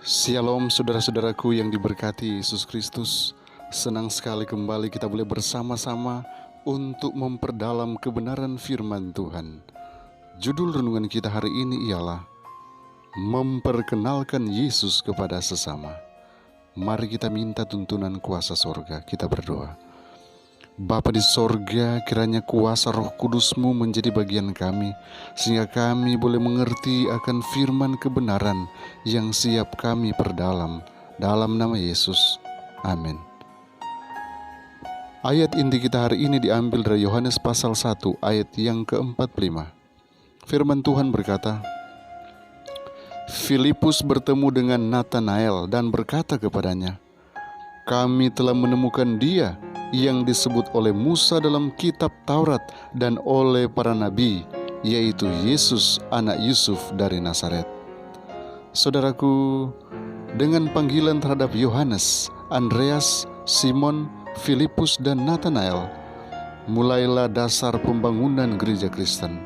Shalom saudara-saudaraku yang diberkati Yesus Kristus. Senang sekali kembali kita boleh bersama-sama untuk memperdalam kebenaran firman Tuhan. Judul renungan kita hari ini ialah memperkenalkan Yesus kepada sesama. Mari kita minta tuntunan kuasa sorga. Kita berdoa. Bapa di sorga, kiranya kuasa Roh Kudus-Mu menjadi bagian kami, sehingga kami boleh mengerti akan firman kebenaran yang siap kami perdalam. Dalam nama Yesus, amin. Ayat inti kita hari ini diambil dari Yohanes pasal 1 ayat yang ke-45. Firman Tuhan berkata, Filipus bertemu dengan Natanael dan berkata kepadanya, "Kami telah menemukan Dia yang disebut oleh Musa dalam kitab Taurat dan oleh para nabi, yaitu Yesus anak Yusuf dari Nazaret." Saudaraku, dengan panggilan terhadap Yohanes, Andreas, Simon, Filipus dan Natanael, mulailah dasar pembangunan gereja Kristen.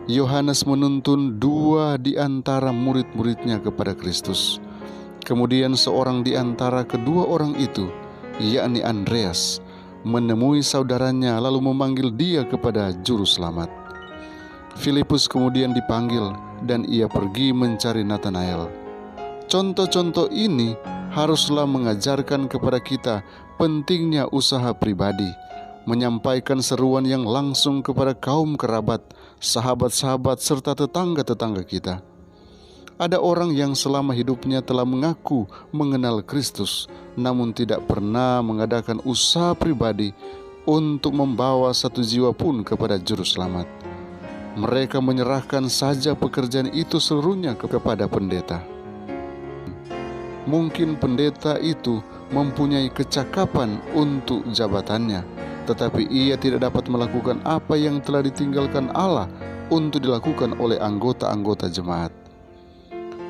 Yohanes menuntun dua di antara murid-muridnya kepada Kristus. Kemudian seorang di antara kedua orang itu, yakni Andreas, menemui saudaranya lalu memanggil dia kepada juru selamat. Filipus kemudian dipanggil dan ia pergi mencari Natanael. Contoh-contoh ini haruslah mengajarkan kepada kita pentingnya usaha pribadi, menyampaikan seruan yang langsung kepada kaum kerabat, sahabat-sahabat serta tetangga-tetangga kita. Ada orang yang selama hidupnya telah mengaku mengenal Kristus, namun tidak pernah mengadakan usaha pribadi untuk membawa satu jiwa pun kepada Juru Selamat. Mereka menyerahkan saja pekerjaan itu seluruhnya kepada pendeta. Mungkin pendeta itu mempunyai kecakapan untuk jabatannya, tetapi ia tidak dapat melakukan apa yang telah ditinggalkan Allah untuk dilakukan oleh anggota-anggota jemaat.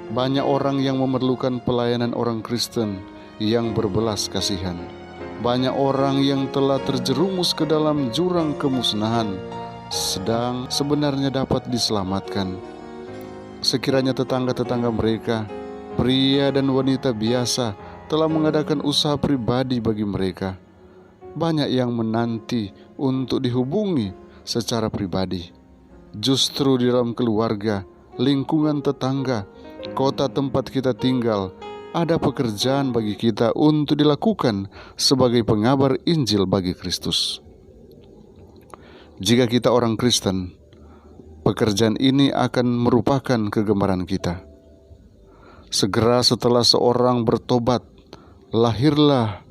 Banyak orang yang memerlukan pelayanan orang Kristen yang berbelas kasihan. Banyak orang yang telah terjerumus ke dalam jurang kemusnahan, sedang sebenarnya dapat diselamatkan. Sekiranya tetangga-tetangga mereka, pria dan wanita biasa, telah mengadakan usaha pribadi bagi mereka, banyak yang menanti untuk dihubungi secara pribadi. Justru di dalam keluarga, lingkungan tetangga, kota tempat kita tinggal, ada pekerjaan bagi kita untuk dilakukan sebagai pengabar Injil bagi Kristus. Jika kita orang Kristen, pekerjaan ini akan merupakan kegemaran kita. Segera setelah seorang bertobat, lahirlah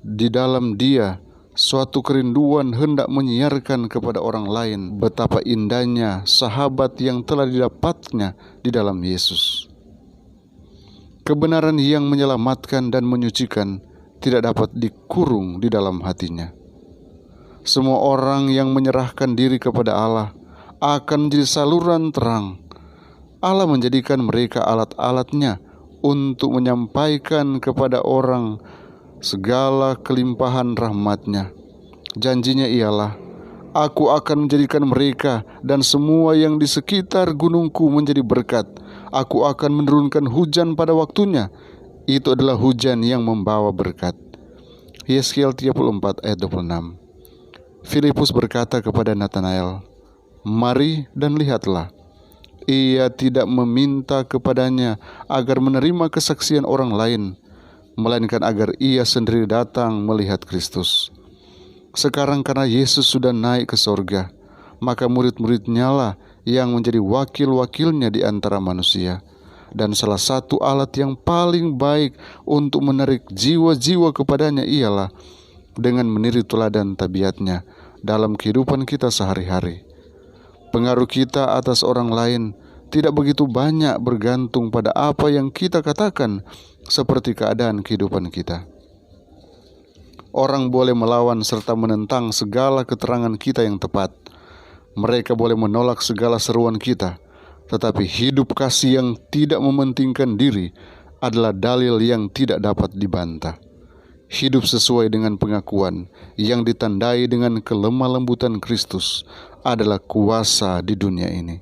di dalam dia suatu kerinduan hendak menyiarkan kepada orang lain betapa indahnya sahabat yang telah didapatnya di dalam Yesus. Kebenaran yang menyelamatkan dan menyucikan tidak dapat dikurung di dalam hatinya. Semua orang yang menyerahkan diri kepada Allah akan menjadi saluran terang. Allah menjadikan mereka alat-alatnya untuk menyampaikan kepada orang segala kelimpahan rahmat-Nya. Janjinya ialah, Aku akan menjadikan mereka dan semua yang di sekitar gunungku menjadi berkat. Aku akan menurunkan hujan pada waktunya. Itu adalah hujan yang membawa berkat. Yeskiel 34 ayat 26. Filipus berkata kepada Natanael, "Mari dan lihatlah." Ia tidak meminta kepadanya agar menerima kesaksian orang lain, melainkan agar ia sendiri datang melihat Kristus. Sekarang karena Yesus sudah naik ke sorga, maka murid-muridnya lah yang menjadi wakil-wakilnya di antara manusia. Dan salah satu alat yang paling baik untuk menarik jiwa-jiwa kepadanya ialah dengan meniru teladan tabiatnya dalam kehidupan kita sehari-hari. Pengaruh kita atas orang lain tidak begitu banyak bergantung pada apa yang kita katakan, seperti keadaan kehidupan kita. Orang boleh melawan serta menentang segala keterangan kita yang tepat. Mereka boleh menolak segala seruan kita, tetapi hidup kasih yang tidak mementingkan diri adalah dalil yang tidak dapat dibantah. Hidup sesuai dengan pengakuan yang ditandai dengan kelemah lembutan Kristus adalah kuasa di dunia ini.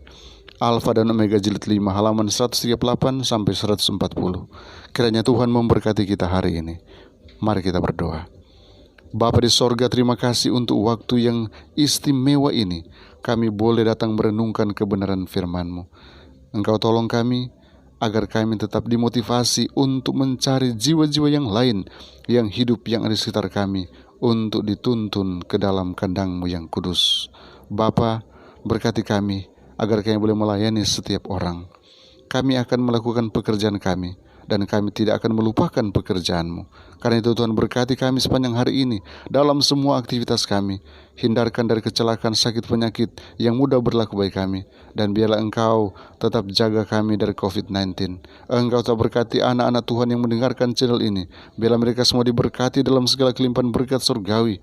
Alfa dan Omega jilid 5 halaman 138 sampai 140. Kiranya Tuhan memberkati kita hari ini. Mari kita berdoa. Bapa di sorga, terima kasih untuk waktu yang istimewa ini. Kami boleh datang merenungkan kebenaran firman-Mu. Engkau tolong kami agar kami tetap dimotivasi untuk mencari jiwa-jiwa yang lain yang hidup yang ada di sekitar kami untuk dituntun ke dalam kandang-Mu yang kudus. Bapa, berkati kami agar kami boleh melayani setiap orang. Kami akan melakukan pekerjaan kami dan kami tidak akan melupakan pekerjaan-Mu. Karena itu Tuhan, berkati kami sepanjang hari ini dalam semua aktivitas kami. Hindarkan dari kecelakaan, sakit, penyakit yang mudah berlaku bagi kami. Dan biarlah Engkau tetap jaga kami dari COVID-19. Engkau tetap berkati anak-anak Tuhan yang mendengarkan channel ini. Biarlah mereka semua diberkati dalam segala kelimpahan berkat surgawi.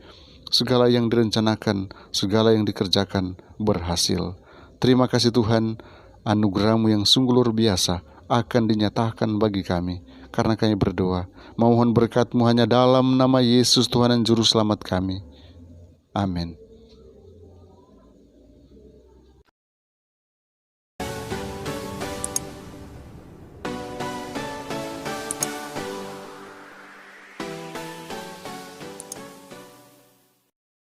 Segala yang direncanakan, segala yang dikerjakan berhasil. Terima kasih Tuhan, anugerah-Mu yang sungguh luar biasa akan dinyatakan bagi kami. Karena kami berdoa, mohon berkat-Mu hanya dalam nama Yesus Tuhan dan Juru Selamat kami. Amin.